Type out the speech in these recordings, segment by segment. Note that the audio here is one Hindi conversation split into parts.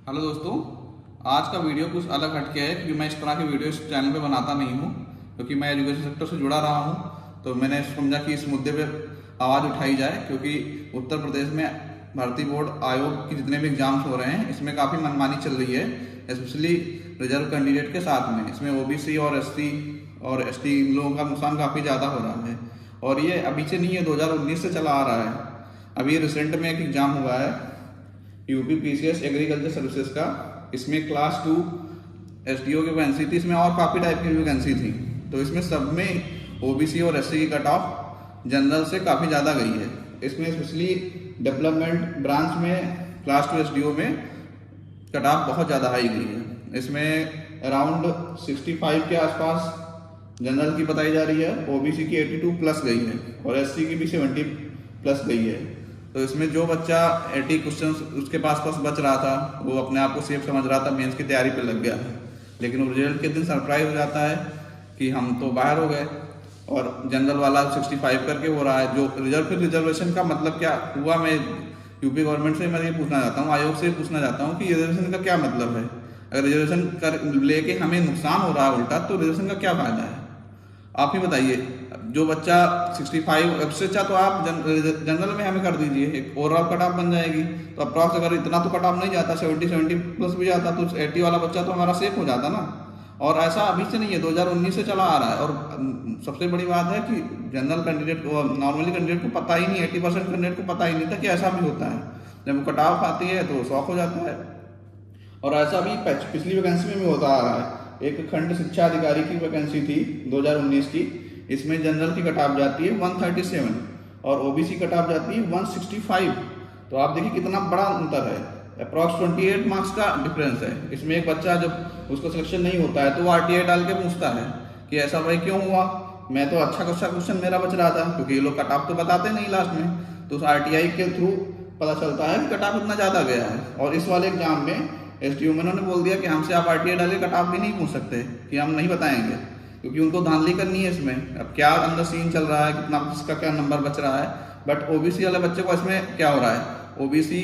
हेलो दोस्तों, आज का वीडियो कुछ अलग हटके है क्योंकि मैं इस तरह के वीडियो इस चैनल पे बनाता नहीं हूँ। क्योंकि मैं एजुकेशन सेक्टर से जुड़ा रहा हूँ तो मैंने समझा कि इस मुद्दे पे आवाज़ उठाई जाए, क्योंकि उत्तर प्रदेश में भर्ती बोर्ड आयोग की जितने भी एग्जाम्स हो रहे हैं इसमें काफ़ी मनमानी चल रही है, स्पेशली रिजर्व कैंडिडेट के साथ में। इसमें ओबीसी और एससी और एसटी इन लोगों का नुकसान काफ़ी ज़्यादा हो रहा है। और ये अभी से नहीं है, 2019 से चला आ रहा है। अभी रिसेंट में एक एग्ज़ाम हुआ है यूपी पीसीएस एग्रीकल्चर सर्विसेज का। इसमें क्लास 2 एसडीओ की वैकेंसी थी, इसमें और काफ़ी टाइप की वैकेंसी थी। तो इसमें सब में ओबीसी और एससी की कट ऑफ जनरल से काफ़ी ज़्यादा गई है। इसमें स्पेशली डेवलपमेंट ब्रांच में क्लास 2 एसडीओ में कट ऑफ बहुत ज़्यादा हाई गई है। इसमें अराउंड 65 के आसपास जनरल की बताई जा रही है, ओबीसी की 82 प्लस गई है और एससी की भी 70 प्लस गई है। तो इसमें जो बच्चा 80 क्वेश्चन उसके पास बच रहा था, वो अपने आप को सेफ समझ रहा था, मेंस की तैयारी पे लग गया है। लेकिन वो रिजल्ट के दिन सरप्राइज हो जाता है कि हम तो बाहर हो गए और जनरल वाला 65 करके हो रहा है। जो रिजर्वेशन का मतलब क्या हुआ, मैं यूपी गवर्नमेंट से मैं ये पूछना चाहता हूँ, आयोग से पूछना चाहता हूँ कि रिजर्वेशन का क्या मतलब है। अगर रिजर्वेशन कर लेके हमें नुकसान हो रहा है उल्टा, तो रिजर्वेशन का क्या फायदा है? आप ही बताइए। जो बच्चा 65 अब से अच्छा तो आप जनरल में हमें कर दीजिए, एक ओवरऑल कट ऑफ बन जाएगी। तो अप्रॉक्स अगर इतना तो कट ऑफ नहीं जाता, 70 प्लस भी जाता, तो 80 वाला बच्चा तो हमारा सेफ हो जाता ना। और ऐसा अभी से नहीं है, 2019 से चला आ रहा है। और सबसे बड़ी बात है कि जनरल कैंडिडेट को, नॉर्मली कैंडिडेट को पता ही नहीं, 80% कैंडिडेट को पता ही नहीं था कि ऐसा भी होता है। जब कट ऑफ आती है तो शॉक हो जाता है। और ऐसा भी पिछली वैकेंसी में भी होता आ रहा है। एक खंड शिक्षा अधिकारी की वैकेंसी थी 2019 की, इसमें जनरल की कट ऑफ जाती है 137 और ओबीसी कट ऑफ जाती है 165। तो आप देखिए कितना बड़ा अंतर है, अप्रॉक्स 28 मार्क्स का डिफरेंस है। इसमें एक बच्चा जब उसको सिलेक्शन नहीं होता है तो वो आरटीआई डाल के पूछता है कि ऐसा भाई क्यों हुआ, मैं तो अच्छा क्वेश्चन मेरा बच रहा था। क्योंकि ये लोग कट ऑफ तो बताते नहीं लास्ट में, तो उस आरटीआई के थ्रू पता चलता है कि कट ऑफ इतना ज़्यादा गया है। और इस वाले एग्जाम में एसडीओ में उन्होंने बोल दिया कि हमसे आप आरटीआई डालिए, कट ऑफ भी नहीं पूछ सकते, कि हम नहीं बताएंगे, क्योंकि उनको धांधली करनी है इसमें। अब क्या अंदर सीन चल रहा है, कितना किसका क्या नंबर बच रहा है। बट ओबीसी वाले बच्चे को इसमें क्या हो रहा है, ओबीसी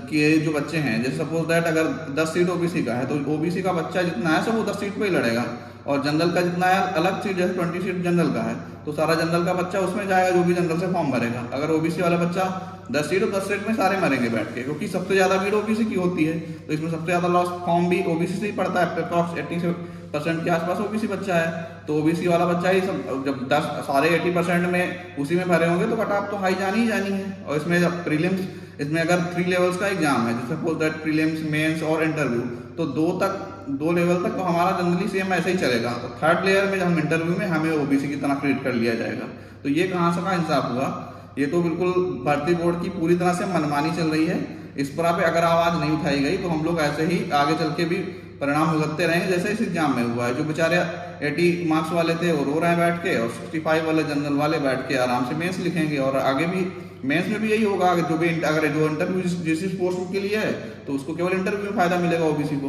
के जो बच्चे हैं, जैसे सपोज दैट अगर 10 सीट ओबीसी का है तो ओबीसी का बच्चा जितना है सब वो 10 सीट पे ही लड़ेगा। और जनरल का जितना है अलग सीट, जैसे 20 सीट जनरल का है तो सारा जनरल का बच्चा उसमें जाएगा जो भी जनरल से फॉर्म भरेगा। अगर ओबीसी वाला बच्चा 10 सीट और 10 सीट में सारे मरेंगे बैठ के, क्योंकि सबसे ज़्यादा भीड़ ओबीसी की होती है। तो इसमें सबसे ज़्यादा लॉस फॉर्म भी ओबीसी से ही पड़ता है, अप्रॉक्स 80% के आसपास ओबीसी बच्चा है। तो ओबीसी वाला बच्चा ही सब जब 10 सारे 80% में उसी में भरे होंगे तो कट ऑफ तो हाई जानी ही जानी है। और इसमें जब प्रीलिम्स, इसमें अगर 3 लेवल्स का एग्जाम है, जैसे सपोज दैट प्रीलिम्स, मेंस और इंटरव्यू, तो 2 लेवल तक तो हमारा जनरली सेम ऐसे ही चलेगा। तो 3rd लेयर में जब हम इंटरव्यू में हमें ओबीसी की तरह ट्रीट कर लिया जाएगा। तो ये कहाँ से का इंसाफ हुआ? ये तो बिल्कुल भर्ती बोर्ड की पूरी तरह से मनमानी चल रही है। इस पर पे अगर आवाज़ नहीं उठाई गई तो हम लोग ऐसे ही आगे चल के भी परिणाम भुगतते रहेंगे, जैसे इस एग्जाम में हुआ है। जो बेचारे 80 मार्क्स वाले थे वो रो रहे हैं बैठ के, और 65 वाले जनरल वाले बैठ के आराम से मेंस लिखेंगे। और आगे भी मेंस में भी यही होगा, अगर जो इंटरव्यू जिस पोस्ट के लिए है तो उसको केवल इंटरव्यू में फायदा मिलेगा ओबीसी को।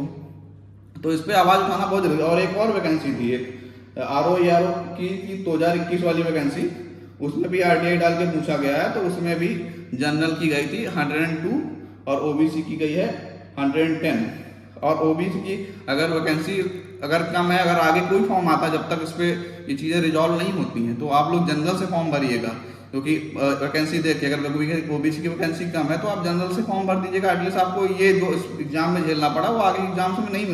तो इस पर आवाज़ उठाना बहुत जरूरी है। और एक और वैकेंसी थी, एक आरओ की 2021 वाली वैकेंसी, उसमें भी आरटीआई डाल के पूछा गया है। तो उसमें भी जनरल की गई थी 102 और ओबीसी की गई है 110। और ओबीसी की अगर वैकेंसी अगर कम है, अगर आगे कोई फॉर्म आता, जब तक इस पर ये चीज़ें रिजॉल्व नहीं होती हैं, तो आप लोग जनरल से फॉर्म भरिएगा। क्योंकि वैकेंसी देखिए, अगर ओबीसी की वैकेंसी कम है तो आप जनरल से फॉर्म भर दीजिएगा। एटलीस्ट आपको ये जो इस एग्जाम में झेलना पड़ा वो आगे एग्जाम्स में नहीं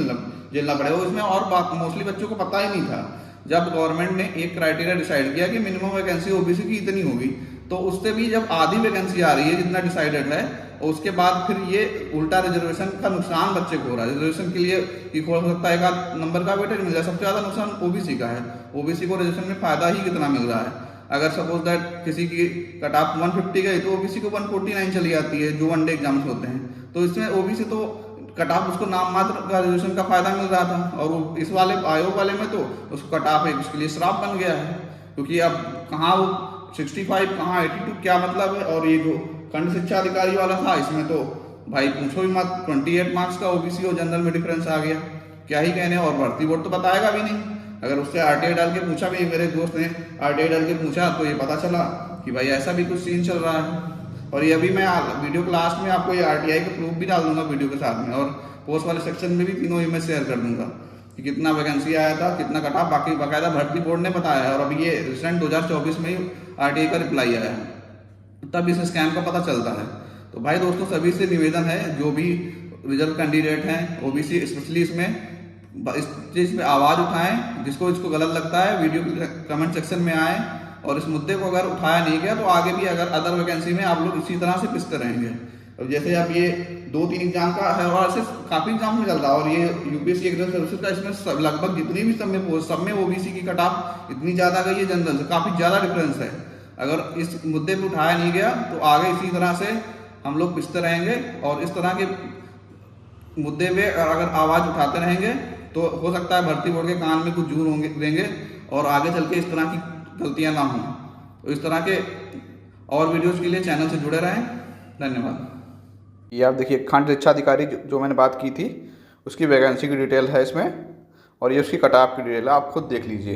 झेलना पड़ेगा। इसमें और बात मोस्टली बच्चों को पता ही नहीं था। जब गवर्नमेंट ने एक क्राइटेरिया डिसाइड किया कि मिनिमम वैकेंसी ओबीसी की इतनी होगी, तो उससे भी जब आधी वैकेंसी आ रही है जितना डिसाइडेड है, उसके बाद फिर ये उल्टा रिजर्वेशन का नुकसान बच्चे को हो रहा है। रिजर्वेशन के लिए हो सकता है एक आध नंबर का वेटेज मिल जाए, सबसे ज़्यादा नुकसान ओबीसी का है। ओबीसी को रिजर्वेशन में फायदा ही कितना मिल रहा है। अगर सपोज दैट किसी की कट ऑफ 150 गई तो ओबीसी को 149 चली जाती है, जो वनडे एग्जाम्स होते हैं। तो इसमें ओबीसी तो कट ऑफ उसको नाम मात्र का रिजर्वेशन का फायदा मिल रहा था, और इस वाले आयोग वाले में तो उसको कट ऑफ है, उसके लिए श्राप बन गया है। क्योंकि अब कहाँ वो 65 कहाँ 82 क्या मतलब है। और ये जो खंड शिक्षा अधिकारी वाला था, इसमें तो भाई पूछो ही मत, 28 मार्क्स का ओबीसी और जनरल में डिफरेंस आ गया, क्या ही कहने। और भर्ती बोर्ड तो बताएगा भी नहीं। अगर उससे आरटीआई डाल के पूछा भी, मेरे दोस्त ने आरटीआई डाल के पूछा तो ये पता चला कि भाई ऐसा भी कुछ सीन चल रहा है। और ये अभी मैं वीडियो के लास्ट में आपको ये RTI का प्रूफ भी डाल दूंगा वीडियो के साथ में, और पोस्ट वाले सेक्शन में भी तीनों इमेज शेयर कर दूंगा कि कितना वैकेंसी आया था, कितना कटा। बाकी बाकायदा भर्ती बोर्ड ने बताया है, और अभी ये रिसेंट 2024 में ही RTI का रिप्लाई आया है, तब इस स्कैम का पता चलता है। तो भाई दोस्तों, सभी से निवेदन है, जो भी रिजर्व कैंडिडेट हैं, OBC स्पेशली, इसमें इस चीज़ पे आवाज़ उठाएं। जिसको इसको गलत लगता है वीडियो के कमेंट सेक्शन में आए, और इस मुद्दे को अगर उठाया नहीं गया तो आगे भी अगर अदर वैकेंसी में आप लोग इसी तरह से पिसते रहेंगे। अब जैसे अब ये 2-3 एग्जाम का है, और ऐसे काफ़ी एग्जाम में चल रहा है, और ये UPSC एग्जाम सर्विसेज का इसमें लगभग जितनी भी सब में OBC की कट ऑफ इतनी ज़्यादा गई है, जनरल से काफ़ी ज़्यादा डिफरेंस है। अगर इस मुद्दे पर उठाया नहीं गया तो आगे इसी तरह से हम लोग पिसते रहेंगे, और इस तरह के मुद्दे पे अगर आवाज़ उठाते रहेंगे तो हो सकता है भर्ती बोर्ड के कान में कुछ जूर होंगे देंगे, और आगे चल के इस तरह की गलतियां ना हों। तो इस तरह के और वीडियोस के लिए चैनल से जुड़े रहें। धन्यवाद। ये आप देखिए, खंड शिक्षा अधिकारी जो मैंने बात की थी, उसकी वैकेंसी की डिटेल है इसमें, और ये उसकी कट ऑफ की डिटेल है। आप खुद देख लीजिए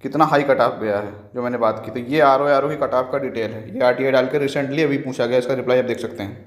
कितना हाई कट ऑफ गया है जो मैंने बात की थी। ये RO की कट ऑफ का डिटेल है। ये RTI डाल के रिसेंटली अभी पूछा गया, इसका रिप्लाई आप देख सकते हैं।